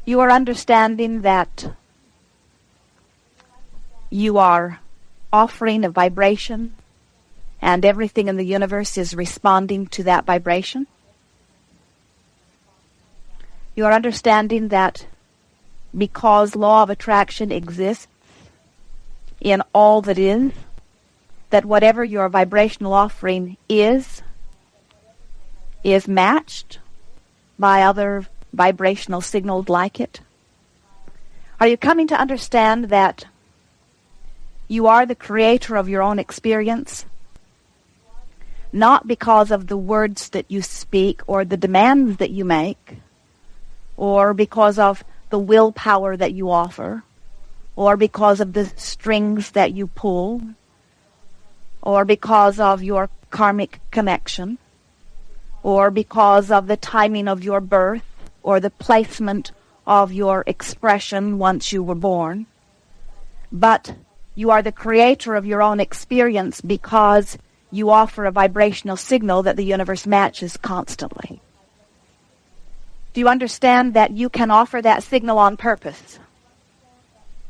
You are understanding that you are offering a vibration and everything in the universe is responding to that vibration. You are understanding that because law of attraction exists in all that is, that whatever your vibrational offering is matched by other vibrational signals like it. Are you coming to understand that you are the creator of your own experience? Not because of the words that you speak or the demands that you make, or because of the willpower that you offer, or because of the strings that you pull, or because of your karmic connection, or because of the timing of your birth, or the placement of your expression once you were born. But you are the creator of your own experience because you offer a vibrational signal that the universe matches constantly. Do you understand that you can offer that signal on purpose?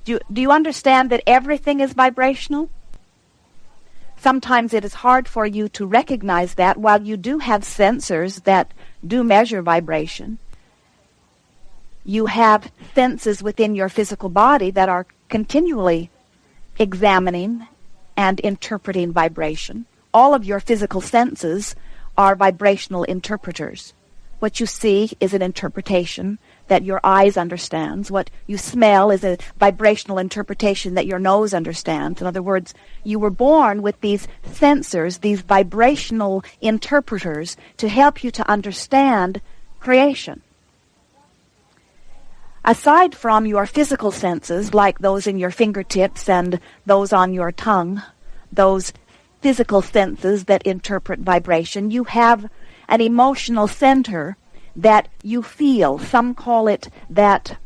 Do you understand that everything is vibrational? Sometimes it is hard for you to recognize that while you do have sensors that do measure vibration. You have senses within your physical body that are continually examining and interpreting vibration. All of your physical senses are vibrational interpreters. What you see is an interpretation that your eyes understands. What you smell is a vibrational interpretation that your nose understands. In other words, you were born with these sensors, these vibrational interpreters, to help you to understand creation. Aside from your physical senses, like those in your fingertips and those on your tongue, those physical senses that interpret vibration, you have an emotional center that you feel. Some call it that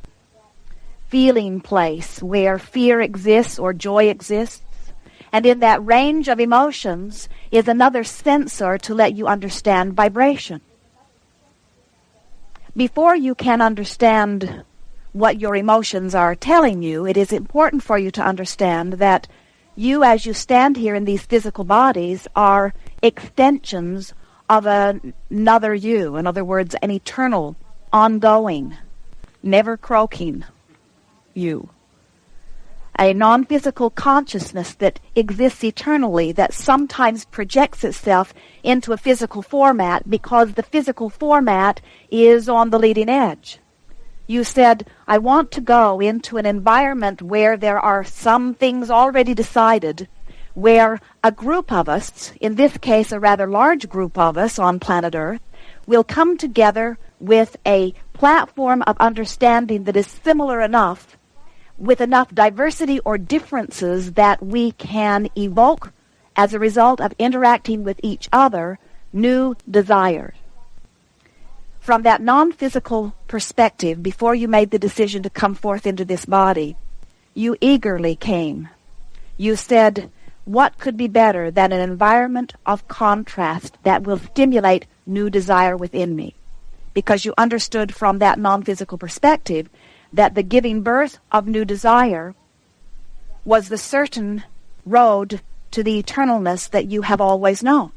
feeling place where fear exists or joy exists. And in that range of emotions is another sensor to let you understand vibration. Before you can understand what your emotions are telling you, it is important for you to understand that you, as you stand here in these physical bodies, are extensions of another you. In other words, an eternal, ongoing, never croaking you. A non-physical consciousness that exists eternally, that sometimes projects itself into a physical format because the physical format is on the leading edge. You said, I want to go into an environment where there are some things already decided, where a group of us, in this case a rather large group of us on planet Earth, will come together with a platform of understanding that is similar enough, with enough diversity or differences that we can evoke, as a result of interacting with each other, new desires. From that non-physical perspective, before you made the decision to come forth into this body, you eagerly came. You said, what could be better than an environment of contrast that will stimulate new desire within me? Because you understood from that non-physical perspective that the giving birth of new desire was the certain road to the eternalness that you have always known.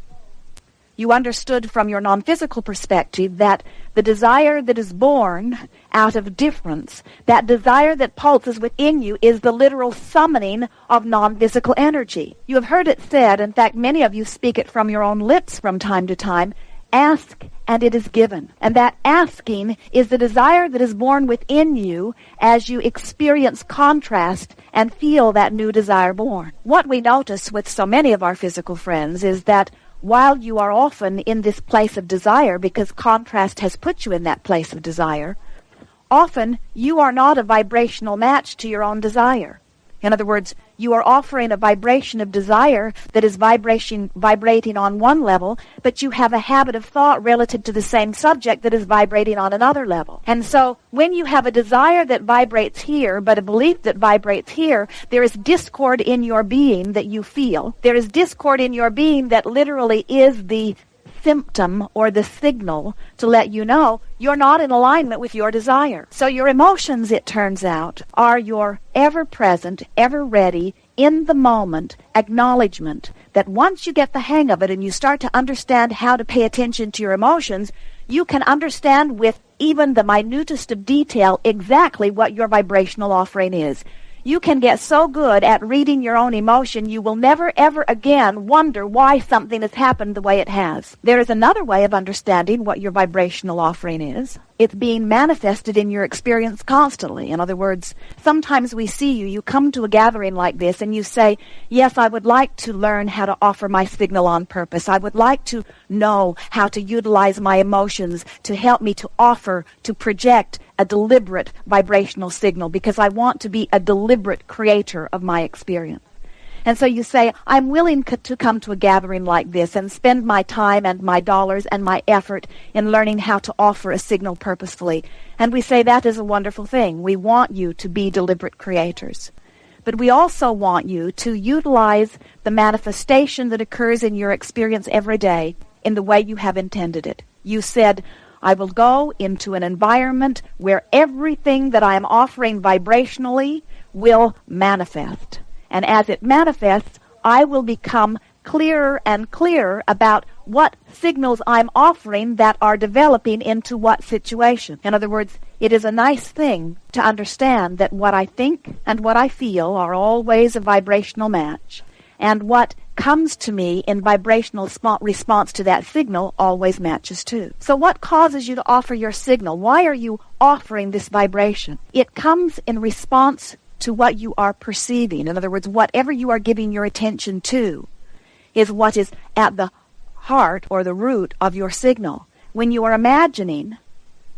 You understood from your non-physical perspective that the desire that is born out of difference, that desire that pulses within you, is the literal summoning of non-physical energy. You have heard it said, in fact many of you speak it from your own lips from time to time, ask and it is given. And that asking is the desire that is born within you as you experience contrast and feel that new desire born. What we notice with so many of our physical friends is that while you are often in this place of desire because contrast has put you in that place of desire, often you are not a vibrational match to your own desire. In other words, you are offering a vibration of desire that is vibrating on one level, but you have a habit of thought relative to the same subject that is vibrating on another level. And so when you have a desire that vibrates here, but a belief that vibrates here, there is discord in your being that you feel. There is discord in your being that literally is the symptom or the signal to let you know you're not in alignment with your desire. So your emotions, it turns out, are your ever-present, ever-ready, in the moment acknowledgement that once you get the hang of it and you start to understand how to pay attention to your emotions, you can understand with even the minutest of detail exactly what your vibrational offering is. You can get so good at reading your own emotion, you will never ever again wonder why something has happened the way it has. There is another way of understanding what your vibrational offering is. It's being manifested in your experience constantly. In other words, sometimes we see you come to a gathering like this and you say, yes, I would like to learn how to offer my signal on purpose. I would like to know how to utilize my emotions to help me to offer, to project a deliberate vibrational signal because I want to be a deliberate creator of my experience. And so you say, I'm willing to come to a gathering like this and spend my time and my dollars and my effort in learning how to offer a signal purposefully. And we say that is a wonderful thing. We want you to be deliberate creators. But we also want you to utilize the manifestation that occurs in your experience every day in the way you have intended it. You said, I will go into an environment where everything that I am offering vibrationally will manifest. And as it manifests, I will become clearer and clearer about what signals I'm offering that are developing into what situation. In other words, it is a nice thing to understand that what I think and what I feel are always a vibrational match. And what comes to me in vibrational response to that signal always matches too. So what causes you to offer your signal? Why are you offering this vibration? It comes in response to what you are perceiving. In other words, whatever you are giving your attention to is what is at the heart or the root of your signal. When you are imagining,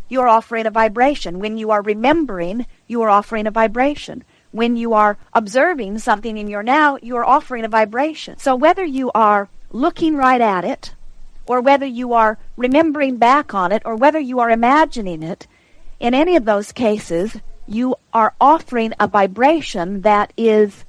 you are offering a vibration. When you are remembering, you are offering a vibration. When you are observing something in your now, you are offering a vibration. So whether you are looking right at it, or whether you are remembering back on it, or whether you are imagining it, in any of those cases, you are offering a vibration that is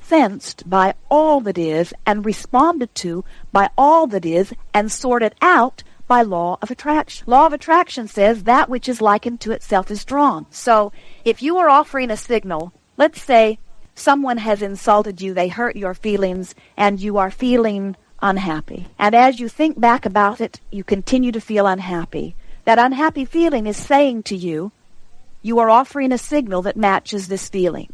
sensed by all that is and responded to by all that is and sorted out by law of attraction. Law of attraction says that which is likened to itself is drawn. So if you are offering a signal, let's say someone has insulted you, they hurt your feelings, and you are feeling unhappy. And as you think back about it, you continue to feel unhappy. That unhappy feeling is saying to you, you are offering a signal that matches this feeling.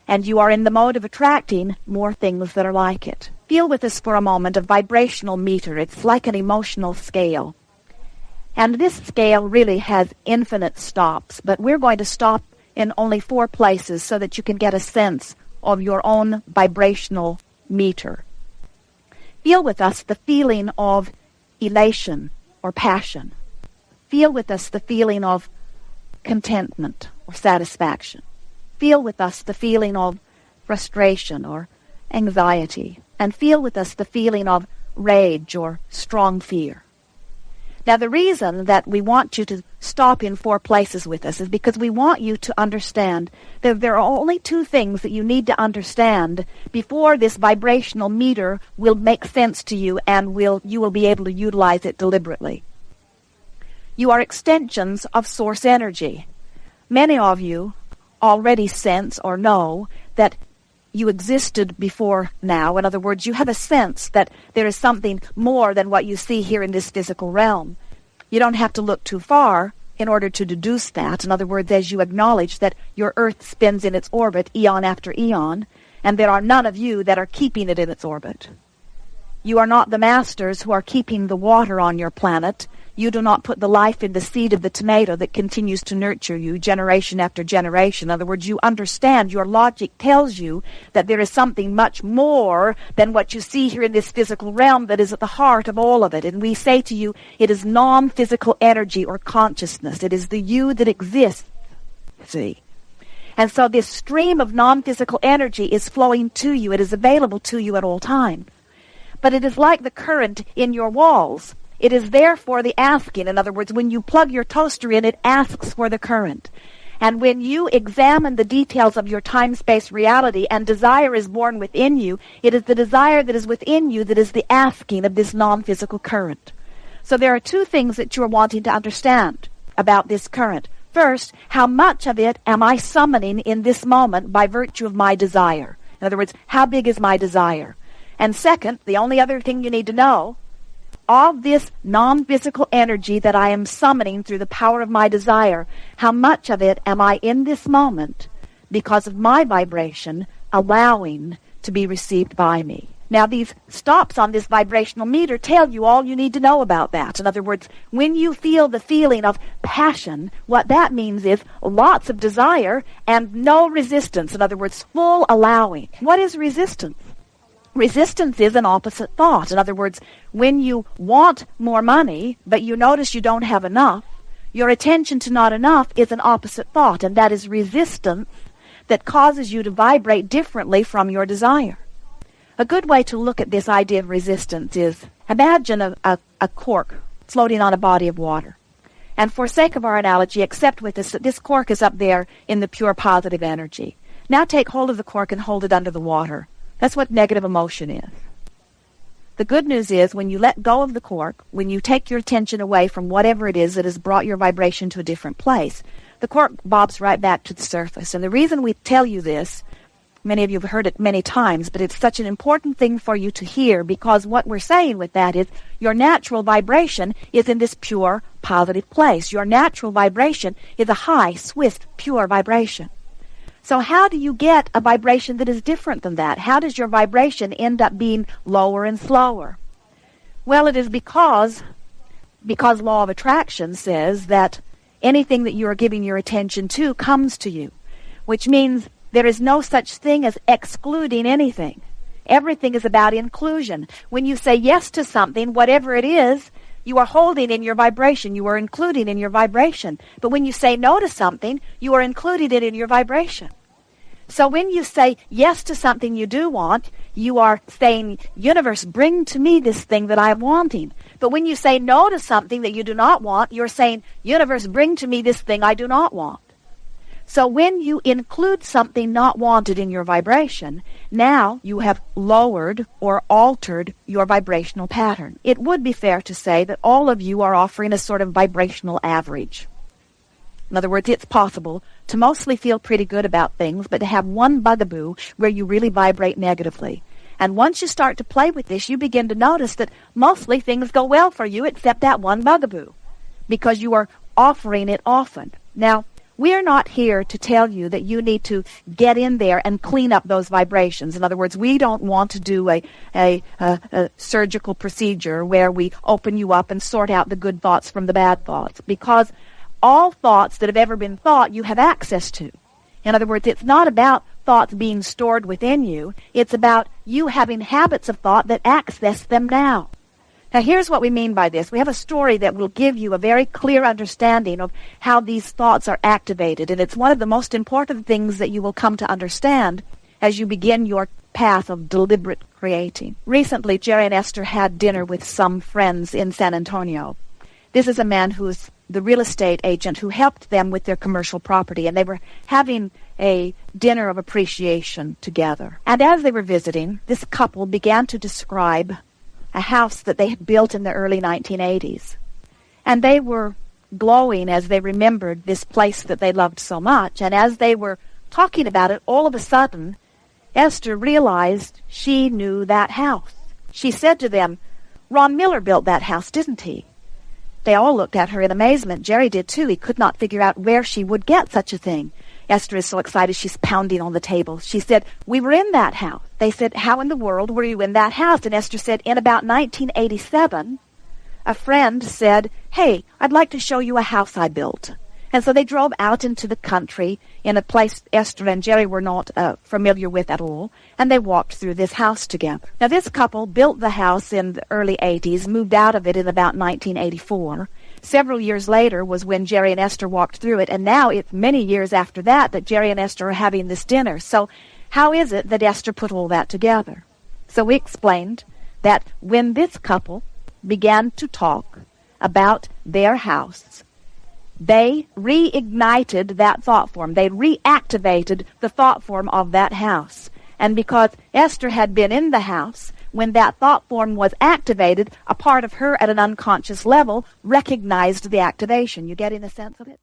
And you are in the mode of attracting more things that are like it. Feel with us for a moment a vibrational meter. It's like an emotional scale. And this scale really has infinite stops, but we're going to stop in only 4 places so that you can get a sense of your own vibrational meter. Feel with us the feeling of elation or passion. Feel with us the feeling of contentment or satisfaction. Feel with us the feeling of frustration or anxiety. And feel with us the feeling of rage or strong fear. Now, the reason that we want you to stop in 4 places with us is because we want you to understand that there are only 2 things that you need to understand before this vibrational meter will make sense to you and you will be able to utilize it deliberately. You are extensions of source energy. Many of you already sense or know that you existed before now. In other words, you have a sense that there is something more than what you see here in this physical realm. You don't have to look too far in order to deduce that. In other words, as you acknowledge that your Earth spins in its orbit eon after eon, and there are none of you that are keeping it in its orbit. You are not the masters who are keeping the water on your planet. You do not put the life in the seed of the tomato that continues to nurture you generation after generation. In other words, you understand, your logic tells you that there is something much more than what you see here in this physical realm that is at the heart of all of it. And we say to you, it is non-physical energy or consciousness. It is the you that exists, see. And so this stream of non-physical energy is flowing to you. It is available to you at all times. But it is like the current in your walls. It is there for the asking. In other words, when you plug your toaster in, it asks for the current. And when you examine the details of your time-space reality and desire is born within you, it is the desire that is within you that is the asking of this non-physical current. So there are two things that you're wanting to understand about this current. First, how much of it am I summoning in this moment by virtue of my desire? In other words, how big is my desire? And second, the only other thing you need to know, of this non-physical energy that I am summoning through the power of my desire, how much of it am I in this moment, because of my vibration, allowing to be received by me? Now, these stops on this vibrational meter tell you all you need to know about that. In other words, when you feel the feeling of passion, what that means is lots of desire and no resistance. In other words, full allowing. What is resistance? Resistance is an opposite thought. In other words, when you want more money, but you notice you don't have enough, your attention to not enough is an opposite thought, and that is resistance that causes you to vibrate differently from your desire. A good way to look at this idea of resistance is, imagine a cork floating on a body of water. And for sake of our analogy, accept with us that this cork is up there in the pure positive energy. Now take hold of the cork and hold it under the water. That's what negative emotion is. The good news is, when you let go of the cork, when you take your attention away from whatever it is that has brought your vibration to a different place, the cork bobs right back to the surface. And the reason we tell you this, many of you have heard it many times, but it's such an important thing for you to hear, because what we're saying with that is your natural vibration is in this pure, positive place. Your natural vibration is a high, swift, pure vibration. So how do you get a vibration that is different than that? How does your vibration end up being lower and slower? Well, it is because law of attraction says that anything that you are giving your attention to comes to you, which means there is no such thing as excluding anything. Everything is about inclusion. When you say yes to something, whatever it is, you are holding in your vibration. You are including in your vibration. But when you say no to something, you are including it in your vibration. So when you say yes to something you do want, you are saying, universe, bring to me this thing that I am wanting. But when you say no to something that you do not want, you're saying, universe, bring to me this thing I do not want. So when you include something not wanted in your vibration, now you have lowered or altered your vibrational pattern. It would be fair to say that all of you are offering a sort of vibrational average. In other words, it's possible to mostly feel pretty good about things, but to have one bugaboo where you really vibrate negatively. And once you start to play with this, you begin to notice that mostly things go well for you except that one bugaboo, because you are offering it often. Now, we're not here to tell you that you need to get in there and clean up those vibrations. In other words, we don't want to do a surgical procedure where we open you up and sort out the good thoughts from the bad thoughts, because all thoughts that have ever been thought you have access to. In other words, it's not about thoughts being stored within you. It's about you having habits of thought that access them now. Now, here's what we mean by this. We have a story that will give you a very clear understanding of how these thoughts are activated, and it's one of the most important things that you will come to understand as you begin your path of deliberate creating. Recently, Jerry and Esther had dinner with some friends in San Antonio. This is a man who's the real estate agent who helped them with their commercial property, and they were having a dinner of appreciation together. And as they were visiting, this couple began to describe a house that they had built in the early 1980s. And they were glowing as they remembered this place that they loved so much. And as they were talking about it, all of a sudden, Esther realized she knew that house. She said to them, "Ron Miller built that house, didn't he?" They all looked at her in amazement. Jerry did too. He could not figure out where she would get such a thing. Esther is so excited she's pounding on the table. She said, "We were in that house." They said, "How in the world were you in that house?" And Esther said, "In about 1987, a friend said, 'Hey, I'd like to show you a house I built.'" And so they drove out into the country in a place Esther and Jerry were not familiar with at all, and they walked through this house together. Now, this couple built the house in the early 80s, moved out of it in about 1984. Several years later was when Jerry and Esther walked through it, and now it's many years after that that Jerry and Esther are having this dinner. So how is it that Esther put all that together? So we explained that when this couple began to talk about their house, they reignited that thought form. They reactivated the thought form of that house. And because Esther had been in the house, when that thought form was activated, a part of her at an unconscious level recognized the activation. You getting a sense of it?